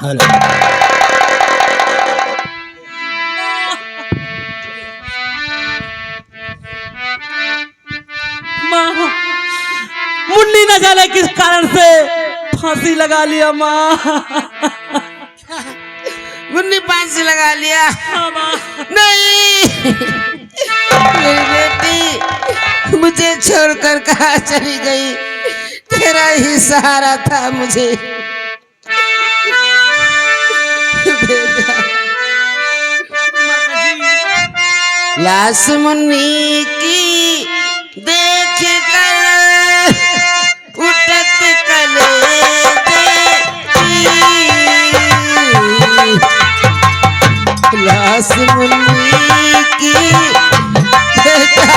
Hello. माँ, मुन्नी न जाने किस कारण से फांसी लगा लिया माँ। मुन्नी फांसी लगा लिया? हाँ माँ। नहीं, मेरी बेटी मुझे छोड़कर कहाँ चली गई? तेरा ही सहारा था मुझे। बेटा, लाश मुन्नी की देख कर उठत कलेजे की, लाश मुन्नी की बेटा।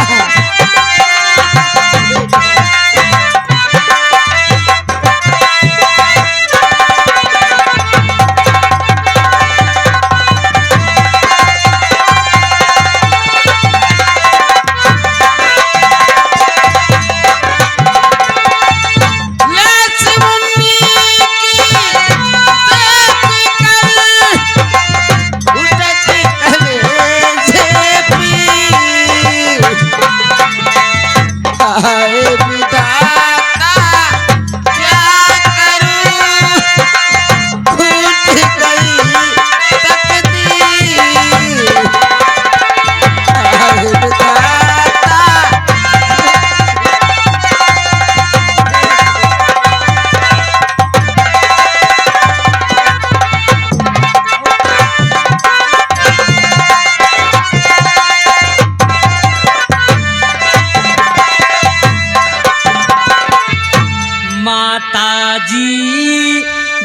माताजी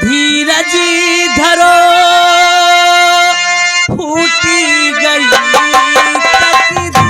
धीरज धरो, फूटी गई तकदीर।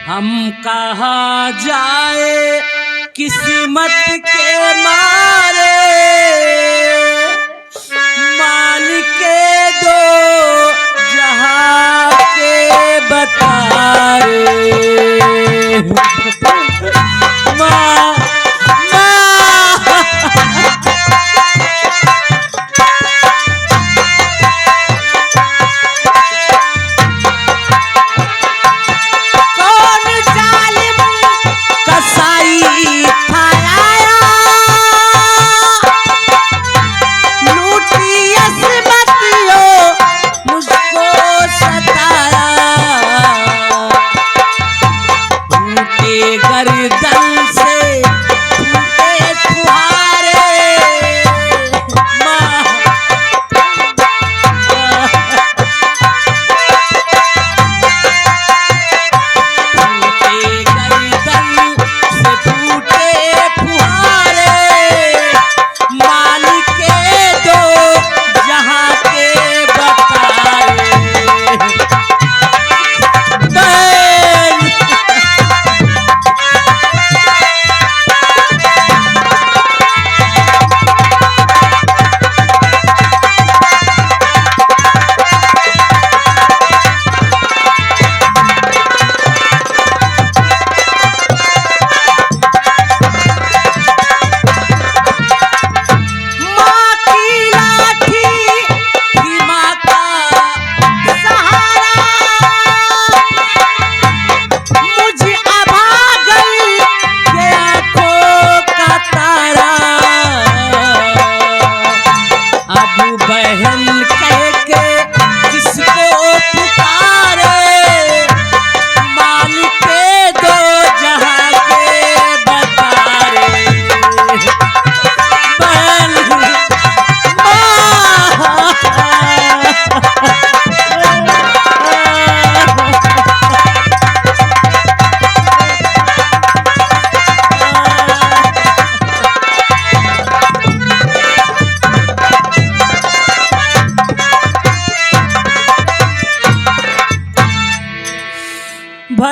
हम कहाँ जाए किस्मत के मारे, मालिक के दो जहां के बतारे। माँ, कसाई था आया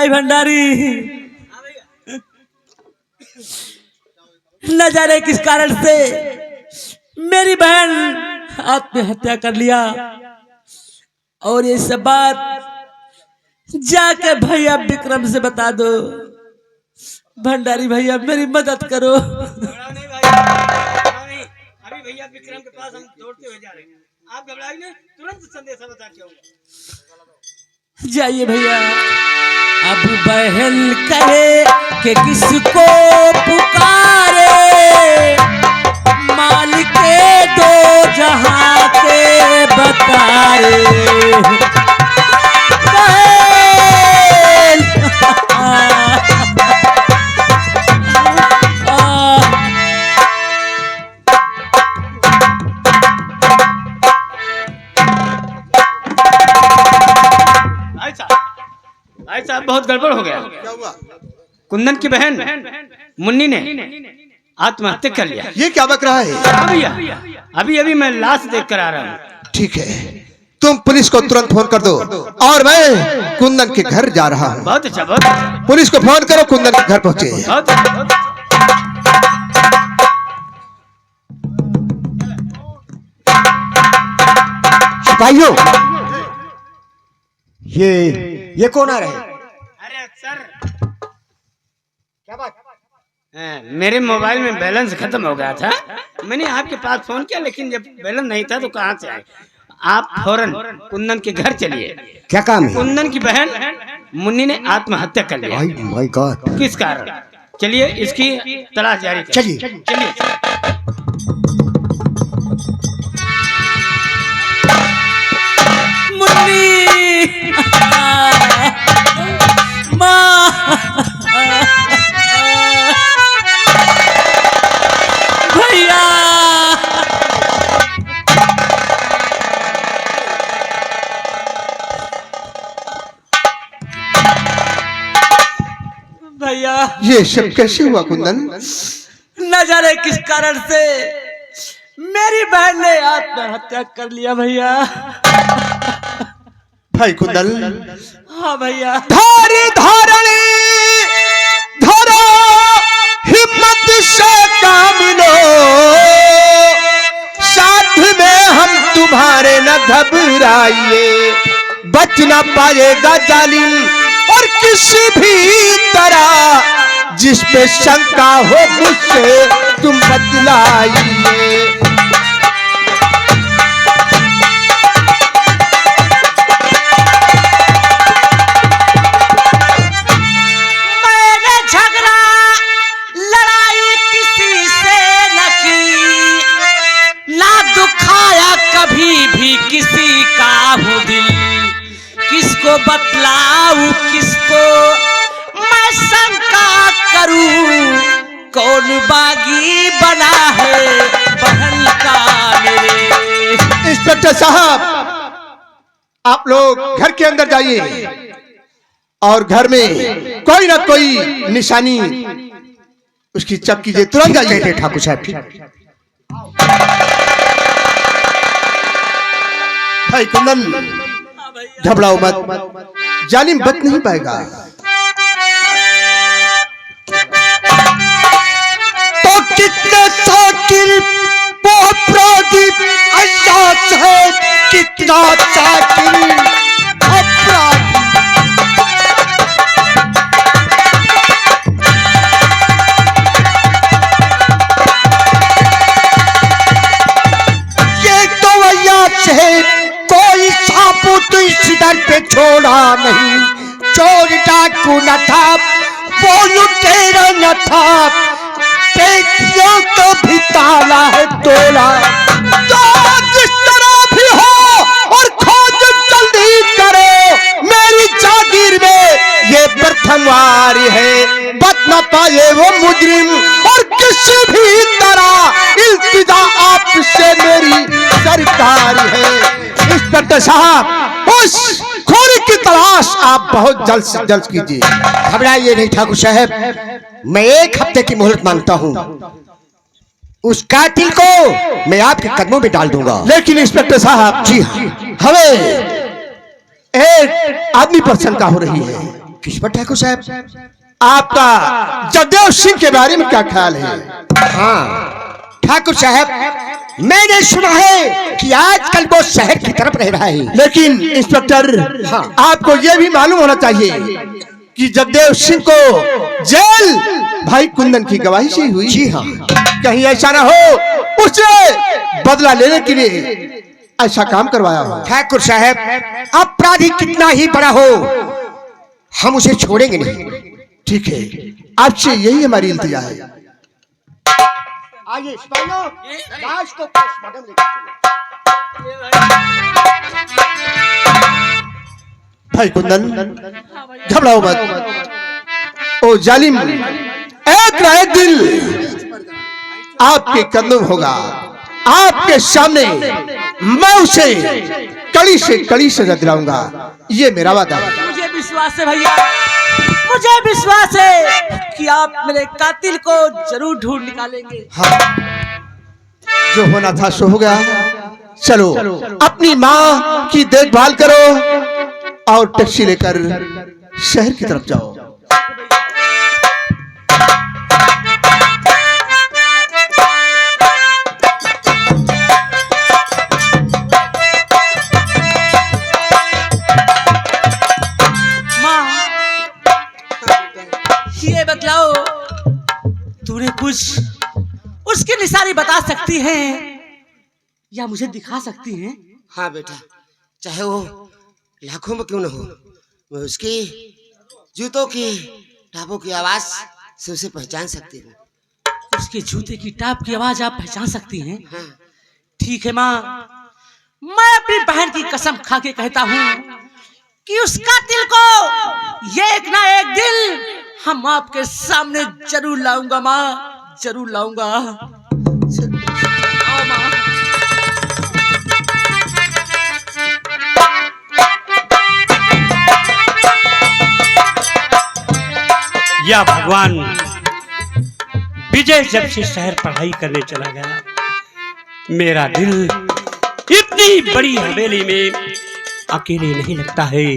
भाई भंडारी, न जाने किस कारण से मेरी बहन आत्महत्या कर लिया। और ये सब बात जाके भैया विक्रम से बता दो। भंडारी भैया मेरी मदद करो। नहीं भाई, अभी भैया विक्रम के पास हम दौड़ते हुए जा रहे हैं। आप घबराइए नहीं, तुरंत संदेशा बता के आऊंगा। जाइए भैया। अब बहन कहे कि किसको पुकारे, मालिक दो जहां के बतारे। भाई साहब बहुत गड़बड़ हो गया। क्या हुआ? कुंदन की बहन मुन्नी ने आत्महत्या कर लिया। ये क्या बक रहा है? हाँ भैया, अभी अभी मैं लाश देख कर आ रहा हूँ। ठीक है, तुम पुलिस को तुरंत फोन कर दो और मैं कुंदन के घर जा रहा हूँ। बहुत अच्छा, बहुत अच्छा। पुलिस को फोन करो, कुंदन के घर पहुंचे। बहुत अच्छा, बहुत अच्छा। सिपाहियों, ये कौन आ रहे हैं? अरे सर, क्या बात? मेरे मोबाइल में बैलेंस खत्म हो गया था। मैंने आपके पास फोन किया, लेकिन जब बैलेंस नहीं था तो कहाँ से आए? आप फौरन कुंदन के घर चलिए। क्या काम है? कुंदन की बहन मुन्नी ने आत्महत्या कर लिया। My God. किस कारण? चलिए इसकी तलाश जारी करें। चलिए। चलिए। मुन्नी माँ, भैया भैया, ये सब कैसे हुआ कुंदन? न जाने किस कारण से मेरी बहन ने आत्महत्या कर लिया भैया। भाई कुंदन, हाँ भैया। धारी धारणी धरो, हिम्मत से काम लो, साथ में हम तुम्हारे न घबराइए। बच न पाएगा जालिम और किसी भी तरह, जिस पे शंका हो मुझसे तुम बतलाइए। मैंने झगड़ा लड़ाई किसी से न की, ना दुखाया कभी भी किसी का हूँ दिल। किसको बतलाऊं, किसको मैं शंका करूं, कौन बागी बना है बहन का मेरे। इंस्पेक्टर साहब, आप लोग घर के अंदर जाइए और घर में कोई ना कोई निशानी उसकी चेक कीजिए। तुरंत जाइए ठाकुर साहब। भाई कुंदन, घबराओ मत, जालिम बच नहीं पाएगा। तो कितने साकिल वो अपराधी अय्याश है, कितना साकिल अपराधी। ये तो अय्याश है, कोई साबुत इस दर पे छोड़ा नहीं। चोर डाकू न था, वो लुटेरा न था, पेटियों को भी ताला है तोला। तो जिस तरह भी हो और खोज जल्दी करो, मेरी जागीर में ये प्रथम वार है। बच न पाए वो मुजरिम और किसी भी तरह, इल्तिजा आपसे मेरी सरकार है। इंस्पेक्टर साहब, उस खोरी की तलाश आप बहुत जल्द से जल्द कीजिए। घबराइए नहीं ठाकुर साहब, मैं 1 हफ्ते की मोहलत मांगता हूँ। उस कातिल को मैं आपके कदमों में डाल दूंगा। लेकिन इंस्पेक्टर साहब जी, हमें एक आदमी पर शंका हो रही है। किस पर ठाकुर साहब? आपका जगदेव सिंह के बारे में क्या ख्याल है? हाँ ठाकुर साहब, मैंने सुना है कि आजकल वो शहर की तरफ रह रहा है। लेकिन इंस्पेक्टर, हाँ, आपको यह भी मालूम होना चाहिए कि जगदेव सिंह को जेल भाई कुंदन की गवाही से हुई। जी हाँ, कहीं ऐसा ना हो उससे बदला लेने के लिए ऐसा काम करवाया हो। ठाकुर साहब, अपराधी कितना ही बड़ा हो, हम उसे छोड़ेंगे नहीं। ठीक है, आपसे यही हमारी इल्तिजा है। आइए सिपाहियों, लाश को पोस्टमार्टम लेकर चलो। भाई कुंदन, घबराओ मत। ओ जालिम, एक ना एक दिन आपके कदम होगा। आपके सामने मैं उसे कड़ी से कड़ी सजा दिलाऊंगा, ये मेरा वादा है। मुझे विश्वास है भैया, मुझे विश्वास है कि आप मेरे कातिल को जरूर ढूंढ निकालेंगे। हाँ, जो होना था सो हो गया। चलो अपनी माँ की देखभाल करो और टैक्सी लेकर शहर की तरफ जाओ। ये बतलाओ, तूने कुछ उसकी निशानी बता सकती है या मुझे दिखा सकती है? हाँ बेटा, चाहे वो लाखों में क्यों न हो, मैं उसकी जूतों की टापों की आवाज से उसे पहचान सकती हूँ। उसके जूते की टाप की आवाज आप पहचान सकती हैं? हाँ। ठीक है माँ, मैं अपनी बहन की कसम खा के कहता हूँ कि उस कातिल को एक ना एक दिन हम आपके सामने जरूर लाऊंगा माँ, जरूर लाऊंगा। आओ माँ। या भगवान, विजय जब से शहर पढ़ाई करने चला गया, मेरा दिल इतनी बड़ी हवेली में अकेले नहीं लगता है,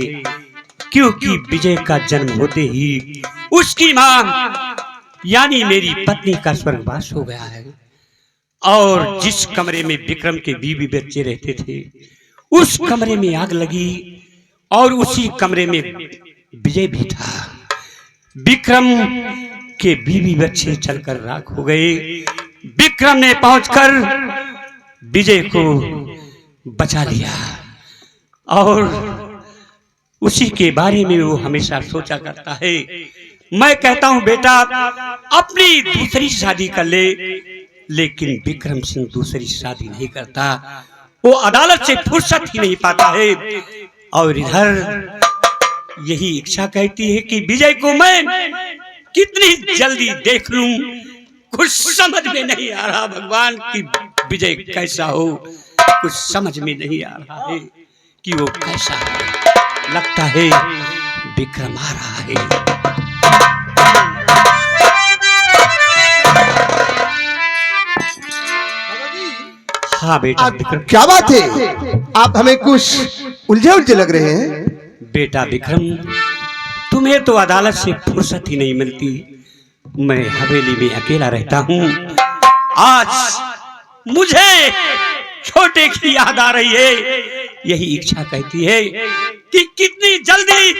क्योंकि विजय का जन्म होते ही उसकी मां यानी मेरी पत्नी का स्वर्गवास हो गया है। और जिस कमरे में विक्रम के बीवी बच्चे रहते थे, उस कमरे में आग लगी और उसी कमरे में विजय भी था। विक्रम के बीवी बच्चे चलकर राख हो गए। विक्रम ने पहुंचकर विजय को बचा लिया और उसी के बारे में वो हमेशा सोचा करता है। मैं कहता हूं बेटा, अपनी दूसरी शादी कर ले, लेकिन विक्रम सिंह दूसरी शादी नहीं करता। वो अदालत से फुर्सत ही नहीं पाता है और इधर यही इच्छा कहती है कि विजय को मैं कितनी जल्दी देख लूं। कुछ समझ में नहीं आ रहा भगवान कि विजय कैसा हो, कुछ समझ में नहीं आ रहा है कि वो कैसा हो। लगता है विक्रम आ रहा है। हाँ बेटा विक्रम। क्या बात है, आप हमें कुछ उलझे उलझे लग रहे हैं। बेटा विक्रम, तुम्हें तो अदालत से फुर्सत ही नहीं मिलती। मैं हवेली में अकेला रहता हूँ। आज मुझे छोटे की याद आ रही है। यही इच्छा कहती है कि कितनी जल्दी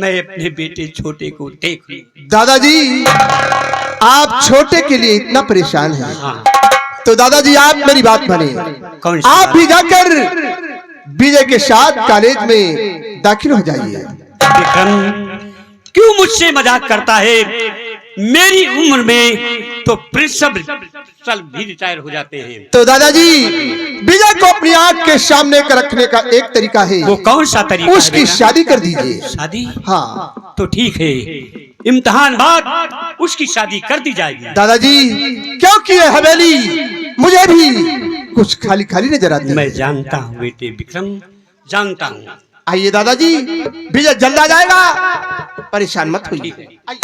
मैं अपने बेटे छोटे को देख लूं। दादाजी, आप छोटे के लिए इतना परेशान हैं। हाँ। तो दादाजी आप मेरी बात माने, कौन सी आप बात? भी जाकर विजय के साथ कॉलेज में दाखिल हो जाइए। विक्रम क्यों मुझसे मजाक करता है? मेरी उम्र में तो प्रिंसिपल भी रिटायर हो जाते हैं। तो दादाजी, विजय को अपनी आंख के सामने कर रखने का एक तरीका है। वो कौन सा तरीका है उसकी बेटा? शादी कर दीजिए। शादी? हाँ तो ठीक है, इम्तिहान बाद उसकी शादी कर दी जाएगी। दादाजी, क्योंकि ये हवेली मुझे भी कुछ खाली खाली नजर आती है। मैं जानता हूँ बेटे विक्रम, जानता हूँ। आइए दादाजी, विजय जल्द आ जाएगा, परेशान मत होइए। आइए।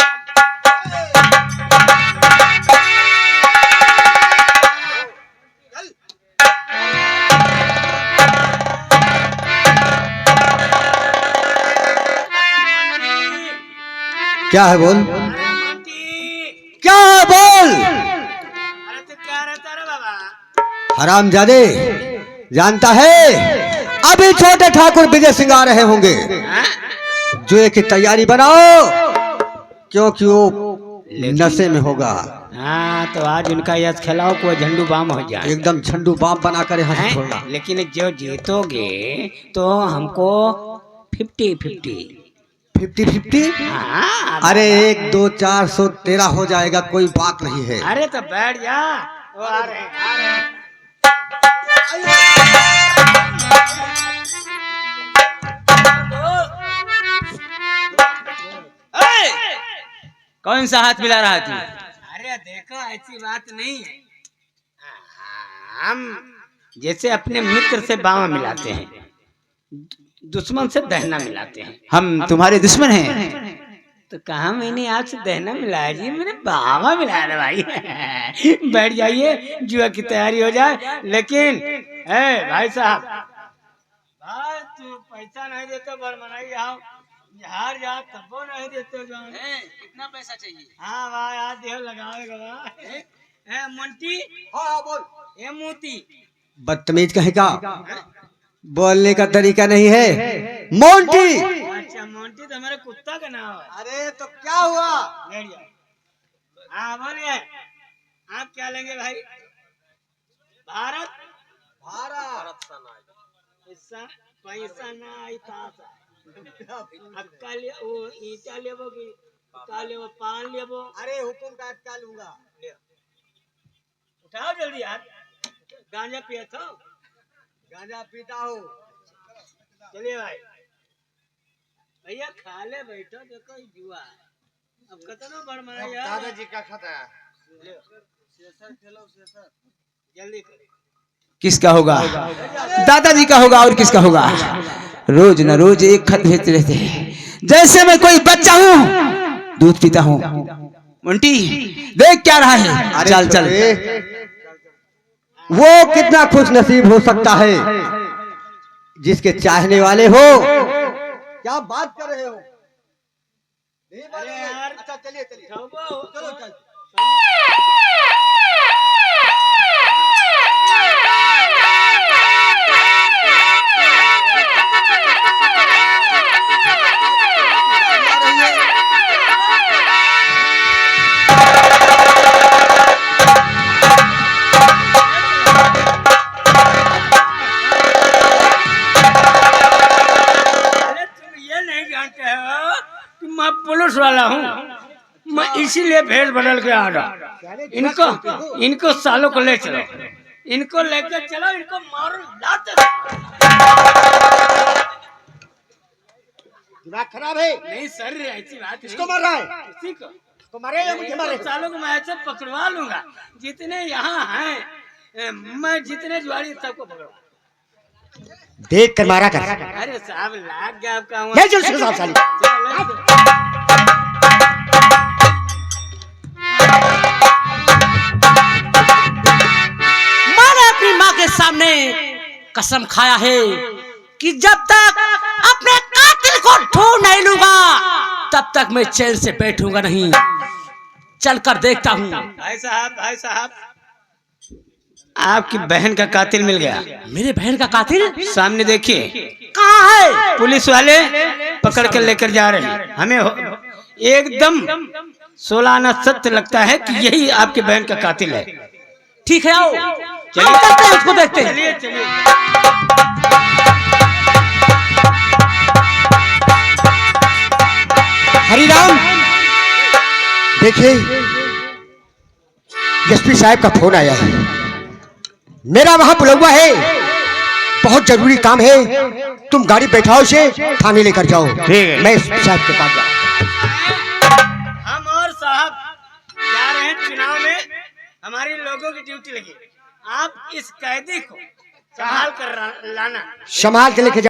क्या है बोल, मोंटी, क्या है बोल। अरे तू क्या रहता रे बाबा? हरामजादे, जानता है अभी छोटे ठाकुर विजय सिंह आ रहे होंगे, हाँ? जुए की तैयारी बनाओ क्योंकि वो नशे में होगा। हाँ तो आज उनका यश खिलाओ को झंडू बाम हो जाए एकदम झंडू बाम बना कर यहाँ से हैं? छोड़ना। लेकिन जो जीतोगे तो हमको 50-50। 50-50। हाँ अरे 1 2 400 13 हो जाएगा, कोई बात नहीं है। अरे तो बैठ जा, वो आ रहे हैं, आ रहे हैं। कौन सा हाथ मिला रहा थी? अरे देखो ऐसी बात नहीं है, हम जैसे अपने मित्र से बावा मिलाते हैं, दुश्मन से दहना मिलाते हैं। हम तुम्हारे दुश्मन हैं। तो कहा मैंने आपसे दहना मिलाया जी, मैंने बावा मिलाया ना भाई। बैठ जाइए, जुआ की तैयारी हो जाए। लेकिन भाई साहब, भाई तू पैसा नहीं देते बड़मनाई आओ, हार जा तबो नहीं देते जान। कितना पैसा चाहिए? हाँ भाई आज देह लगाएगा मोंटी। हाँ बोल। ए मोती, बदतमीज कहे का, बोलने का तरीका नहीं है। मोंटी। अच्छा मोंटी तो हमारे कुत्ता का नाम है। अरे तो क्या हुआ? बैठ जाओ। हाँ बोलिए, आप क्या लेंगे भाई? भारत पैसा पैसा ना आई था अक्का ले वो ईटा लेबो की का लेबो, पान लेबो? अरे हुकुम का क्या लूंगा। उठाओ जल्दी यार, गांजा पिया था? गांजा पीता हूँ। चलिए भाई, भैया खा ले, बैठो, देखो जुआ है। अब कितना बड़ मना यार। दादाजी का खाता है। जल्दी करो। किसका होगा? दादाजी का होगा और किसका होगा? रोज न रोज एक खत भेजते रहते हैं। जैसे मैं कोई बच्चा हूँ, दूध पीता हूँ। मुंटी देख क्या रहा है? चल चल। वो कितना खुश नसीब हो सकता है जिसके चाहने वाले हो। क्या बात कर रहे हो? अरे यार, अच्छा चलिए चलिए, चलो चल। मैं पुलिस वाला हूँ, मैं इसीलिए भेष बदल के आ रहा। इनको सालों को ले चलो, इनको लेकर चलो, इनको मारो लाते। दिमाग खराब है। नहीं सर, ऐसी बात किसको मार रहा है? किसी को तो मारे या मुझे मारे? सालों को मैं ऐसे पकड़वा लूंगा, जितने यहाँ हैं मैं जितने जुआरी सबको पकड़वा। देख कर मारा कर। अरे साहब लाग गया आपका। ले चल उसके साथ साली। मैंने अपनी माँ के सामने कसम खाया है कि जब तक अपने कातिल को ढूंढ नहीं लूंगा तब तक मैं चैन से बैठूंगा नहीं। चलकर देखता हूँ। भाई साहब, आपकी बहन का कातिल मिल गया। मेरे बहन का कातिल? सामने देखिए, कहाँ है? पुलिस वाले पकड़ कर लेकर जा रहे हैं। हमें एकदम 16 आना सत्य लगता है कि यही आपकी बहन का कातिल है। ठीक है, आओ चलिए। हम चलते हैं, उसको देखते हैं। चलिए। हरिराम, देखिए एसपी साहब का फोन आया है। मेरा वहां बुलवा है, बहुत जरूरी काम है। तुम गाड़ी बैठाओ, से थाने लेकर जाओ। मैं एसपी साहब के पास जाऊँ। हम और साहब जा रहे हैं चुनाव में, हमारी लोगों की ड्यूटी लगी। आप इस कैदी को संभाल कर लाना। संभाल के लेके